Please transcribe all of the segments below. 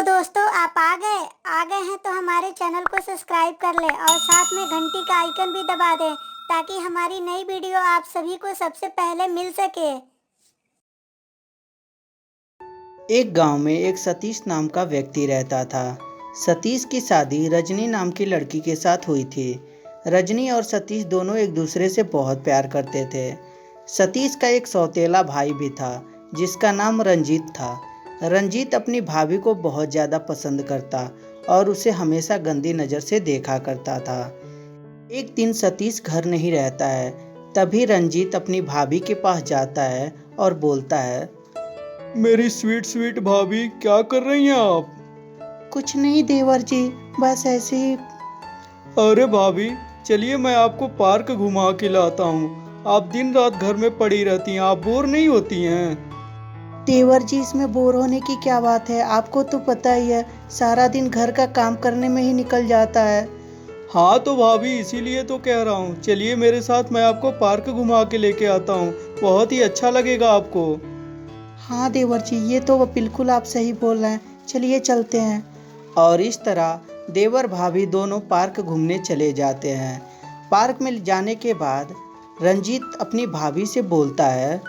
दोस्तों, आप आ गए हैं तो हमारे चैनल को सब्सक्राइब कर लें और साथ में घंटी का आइकन भी दबा दें ताकि हमारी नई वीडियो आप सभी को सबसे पहले मिल सके। एक गांव में एक सतीश नाम का व्यक्ति रहता था। सतीश की शादी रजनी नाम की लड़की के साथ हुई थी। रजनी और सतीश दोनों एक दूसरे से बहुत प्यार करते थे। सतीश का एक सौतेला भाई भी था जिसका नाम रंजीत था। रंजीत अपनी भाभी को बहुत ज़्यादा पसंद करता और उसे हमेशा गंदी नज़र से देखा करता था। एक दिन सतीश घर नहीं रहता है, तभी रंजीत अपनी भाभी के पास जाता है और बोलता है, मेरी स्वीट स्वीट भाभी, क्या कर रही हैं आप? कुछ नहीं देवर जी, बस ऐसे ही। अरे भाभी, चलिए मैं आपको पार्क घुमा के लाता हूँ। आप दिन रात घर में पड़ी रहती हैं, आप बोर नहीं होती हैं? देवर जी, इसमें बोर होने की क्या बात है? आपको तो पता ही है, सारा दिन घर का काम करने में ही निकल जाता है। हाँ तो भाभी, इसीलिए तो कह रहा हूँ, चलिए मेरे साथ, मैं आपको पार्क घुमा के लेके आता हूँ। बहुत ही अच्छा लगेगा आपको। हाँ देवर जी, ये तो बिल्कुल आप सही बोल रहे हैं, चलिए चलते हैं। और इस तरह देवर भाभी दोनों पार्क घूमने चले जाते हैं। पार्क में जाने के बाद रंजीत अपनी भाभी से बोलता है,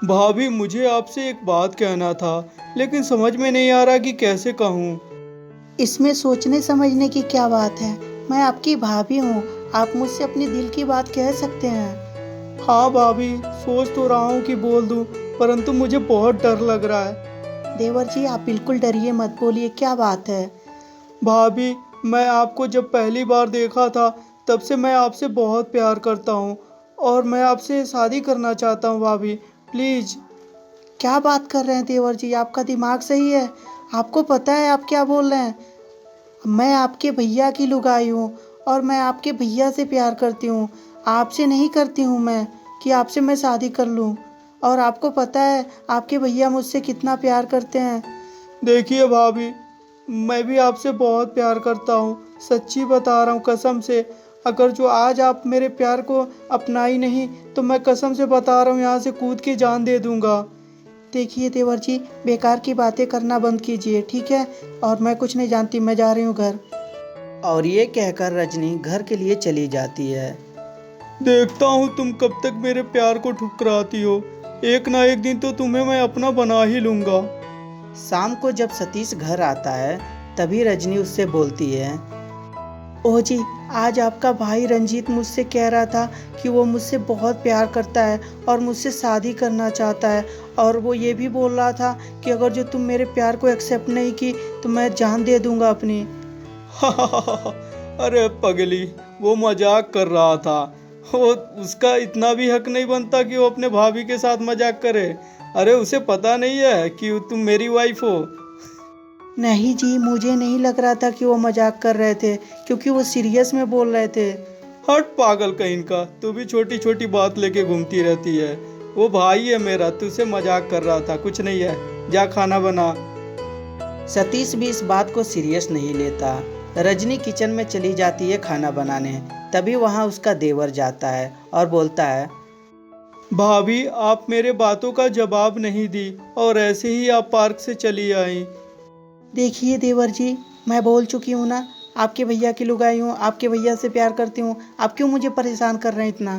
भाभी, मुझे आपसे एक बात कहना था, लेकिन समझ में नहीं आ रहा कि कैसे कहूँ। इसमें सोचने समझने की क्या बात है? मैं आपकी भाभी हूँ, आप मुझसे अपनी दिल की बात कह सकते हैं। हाँ भाभी, सोच तो रहा हूँ कि बोल दूँ, परंतु मुझे बहुत डर लग रहा है। देवर जी, आप बिल्कुल डरिए मत, बोलिए क्या बात है। भाभी, मैं आपको जब पहली बार देखा था तब से मैं आपसे बहुत प्यार करता हूँ और मैं आपसे शादी करना चाहता हूँ भाभी, प्लीज़। क्या बात कर रहे हैं देवर जी, आपका दिमाग सही है? आपको पता है आप क्या बोल रहे हैं? मैं आपके भैया की लुगाई हूँ और मैं आपके भैया से प्यार करती हूँ, आपसे नहीं करती हूँ मैं कि आपसे मैं शादी कर लूँ। और आपको पता है आपके भैया मुझसे कितना प्यार करते हैं। देखिए भाभी, मैं भी आपसे बहुत प्यार करता हूँ, सच्ची बता रहा हूँ कसम से। अगर जो आज आप मेरे प्यार को अपनाई नहीं तो मैं कसम से बता रहा हूँ यहाँ से कूद के जान दे दूँगा। देखिए देवर जी, बेकार की बातें करना बंद कीजिए, ठीक है? और मैं कुछ नहीं जानती, मैं जा रही हूँ घर। और ये कहकर रजनी घर के लिए चली जाती है। देखता हूँ तुम कब तक मेरे प्यार को ठुकराती हो। एक ना एक दिन तो तुम्हें मैं अपना बना ही लूँगा। शाम को जब सतीश घर आता है तभी रजनी उससे बोलती है, ओह जी, आज आपका भाई रंजीत मुझसे कह रहा था कि वो मुझसे बहुत प्यार करता है और मुझसे शादी करना चाहता है, और वो ये भी बोल रहा था कि अगर जो तुम मेरे प्यार को एक्सेप्ट नहीं की तो मैं जान दे दूंगा अपनी। अरे पगली, वो मजाक कर रहा था। वो उसका इतना भी हक नहीं बनता कि वो अपने भाभी के साथ मजाक करे। अरे उसे पता नहीं है कि तुम मेरी वाइफ हो। नहीं जी, मुझे नहीं लग रहा था कि वो मजाक कर रहे थे, क्योंकि वो सीरियस में बोल रहे थे। हट पागल कहीं का, तू भी छोटी छोटी बात लेके घूमती रहती है। वो भाई है मेरा, तुझसे मजाक कर रहा था, कुछ नहीं है, जा खाना बना। सतीश भी इस बात को सीरियस नहीं लेता। रजनी किचन में चली जाती है खाना बनाने, तभी वहाँ उसका देवर जाता है और बोलता है, भाभी, आप मेरे बातों का जवाब नहीं दी और ऐसे ही आप पार्क से चली आई। देखिए देवर जी, मैं बोल चुकी हूँ ना, आपके भैया की लुगाई हूँ, आपके भैया से प्यार करती हूँ, आप क्यों मुझे परेशान कर रहे हैं इतना?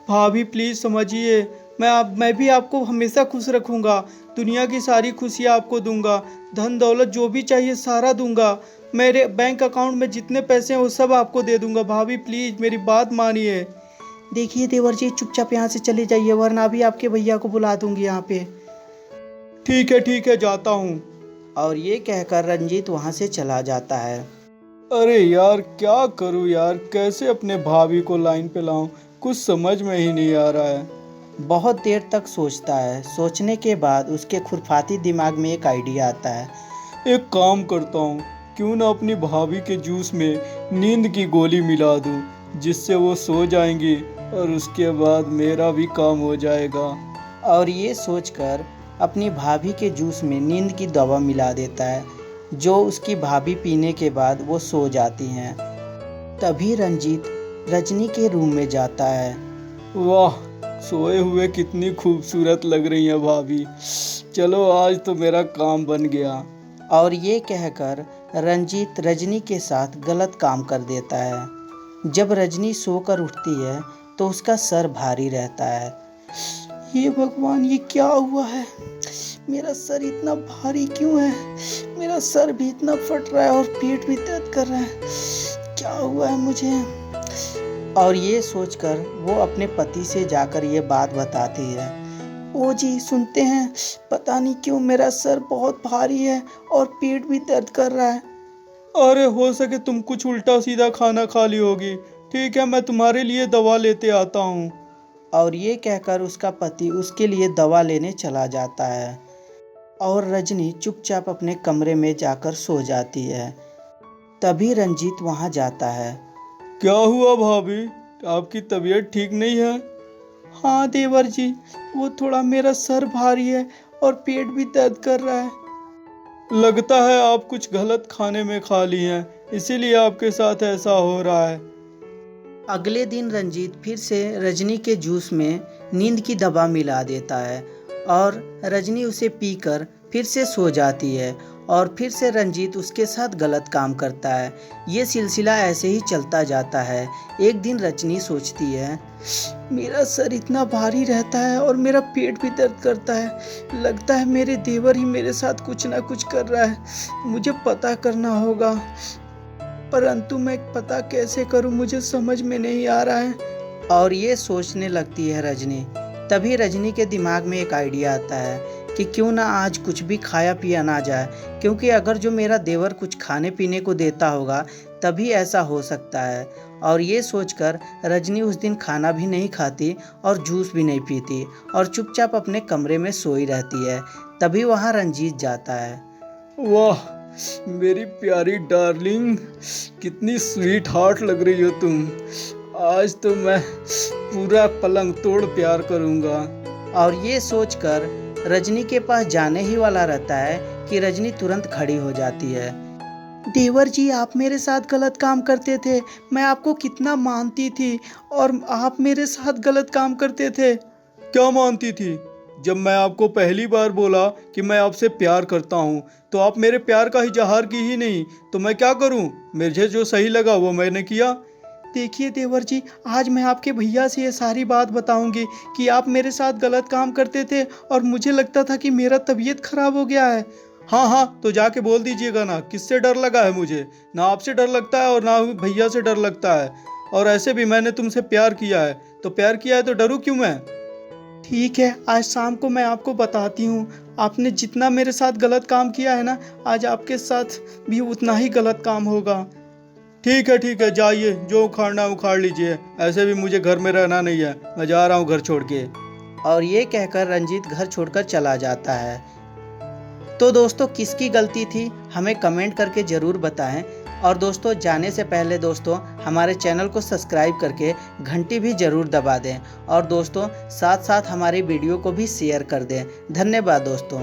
भाभी प्लीज़ समझिए, मैं भी आपको हमेशा खुश रखूँगा। दुनिया की सारी खुशियाँ आपको दूंगा, धन दौलत जो भी चाहिए सारा दूंगा। मेरे बैंक अकाउंट में जितने पैसे हैं वो सब आपको दे दूंगा। भाभी प्लीज़ मेरी बात मानिए। देखिए देवर जी, चुपचाप यहाँ से चले जाइए, वरना अभी आपके भैया को बुला दूंगी यहाँ पे। ठीक है, जाता हूँ। और ये कहकर रंजीत वहाँ से चला जाता है। अरे यार, क्या करूँ यार, कैसे अपने भाभी को लाइन पे लाऊं, कुछ समझ में ही नहीं आ रहा है। बहुत देर तक सोचता है, सोचने के बाद उसके खुरफाती दिमाग में एक आइडिया आता है। एक काम करता हूँ, क्यों ना अपनी भाभी के जूस में नींद की गोली मिला दूँ, जिससे वो सो जाएंगी और उसके बाद मेरा भी काम हो जाएगा। और ये सोचकर अपनी भाभी के जूस में नींद की दवा मिला देता है, जो उसकी भाभी पीने के बाद वो सो जाती हैं। तभी रंजीत रजनी के रूम में जाता है। वाह, सोए हुए कितनी खूबसूरत लग रही है भाभी। चलो आज तो मेरा काम बन गया। और ये कहकर रंजीत रजनी के साथ गलत काम कर देता है। जब रजनी सोकर उठती है तो उसका सर भारी रहता है। ये भगवान, ये क्या हुआ है? मेरा सर इतना भारी क्यों है? मेरा सर भी इतना फट रहा है और पेट भी दर्द कर रहा है। क्या हुआ है मुझे? और ये सोचकर वो अपने पति से जाकर ये बात बताती है। ओ जी, सुनते हैं, पता नहीं क्यों मेरा सर बहुत भारी है और पेट भी दर्द कर रहा है। अरे हो सके तुम कुछ उल्टा सीधा खाना खा ली होगी। ठीक है, मैं तुम्हारे लिए दवा लेते आता हूँ। और ये कहकर उसका पति उसके लिए दवा लेने चला जाता है और रजनी चुपचाप अपने कमरे में जाकर सो जाती है। तभी रंजीत वहाँ जाता है। क्या हुआ भाभी, आपकी तबीयत ठीक नहीं है? हाँ देवर जी, वो थोड़ा मेरा सर भारी है और पेट भी दर्द कर रहा है। लगता है आप कुछ गलत खाने में खा ली हैं, इसीलिए आपके साथ ऐसा हो रहा है। अगले दिन रंजीत फिर से रजनी के जूस में नींद की दवा मिला देता है और रजनी उसे पीकर फिर से सो जाती है और फिर से रंजीत उसके साथ गलत काम करता है। ये सिलसिला ऐसे ही चलता जाता है। एक दिन रजनी सोचती है, मेरा सर इतना भारी रहता है और मेरा पेट भी दर्द करता है। लगता है मेरे देवर ही मेरे साथ कुछ ना कुछ कर रहा है। मुझे पता करना होगा, परंतु मैं पता कैसे करूं, मुझे समझ में नहीं आ रहा है। और ये सोचने लगती है रजनी। तभी रजनी के दिमाग में एक आइडिया आता है कि क्यों ना आज कुछ भी खाया पिया ना जाए, क्योंकि अगर जो मेरा देवर कुछ खाने पीने को देता होगा तभी ऐसा हो सकता है। और ये सोचकर रजनी उस दिन खाना भी नहीं खाती और जूस भी नहीं पीती और चुपचाप अपने कमरे में सोई रहती है। तभी वहाँ रंजीत जाता है। वाह मेरी प्यारी डार्लिंग, कितनी स्वीट हार्ट लग रही हो तुम। आज तो मैं पूरा पलंग तोड़ प्यार करूँगा। और ये सोचकर रजनी के पास जाने ही वाला रहता है कि रजनी तुरंत खड़ी हो जाती है। देवर जी, आप मेरे साथ गलत काम करते थे। मैं आपको कितना मानती थी और आप मेरे साथ गलत काम करते थे। क्या मानती थी? जब मैं आपको पहली बार बोला कि मैं आपसे प्यार करता हूँ तो आप मेरे प्यार का इजहार की ही नहीं, तो मैं क्या करूँ? मुझे जो सही लगा वो मैंने किया। देखिए देवर जी, आज मैं आपके भैया से ये सारी बात बताऊंगी कि आप मेरे साथ गलत काम करते थे और मुझे लगता था कि मेरा तबीयत खराब हो गया है। हाँ हाँ, तो जाके बोल दीजिएगा ना, किससे डर लगा है मुझे? ना आपसे डर लगता है और ना भैया से डर लगता है। और ऐसे भी मैंने तुमसे प्यार किया है, तो प्यार किया है तो डरूं क्यों मैं? ठीक है, आज शाम को मैं आपको बताती हूँ। आपने जितना मेरे साथ गलत काम किया है ना, आज आपके साथ भी उतना ही गलत काम होगा। ठीक है, जाइए, जो उखाड़ना उखाड़ लीजिए। ऐसे भी मुझे घर में रहना नहीं है, मैं जा रहा हूँ घर छोड़ के। और ये कहकर रंजीत घर छोड़कर चला जाता है। तो दोस्तों, किसकी गलती थी हमें कमेंट करके ज़रूर बताएं। और दोस्तों, जाने से पहले दोस्तों हमारे चैनल को सब्सक्राइब करके घंटी भी ज़रूर दबा दें और दोस्तों साथ साथ हमारी वीडियो को भी शेयर कर दें। धन्यवाद दोस्तों।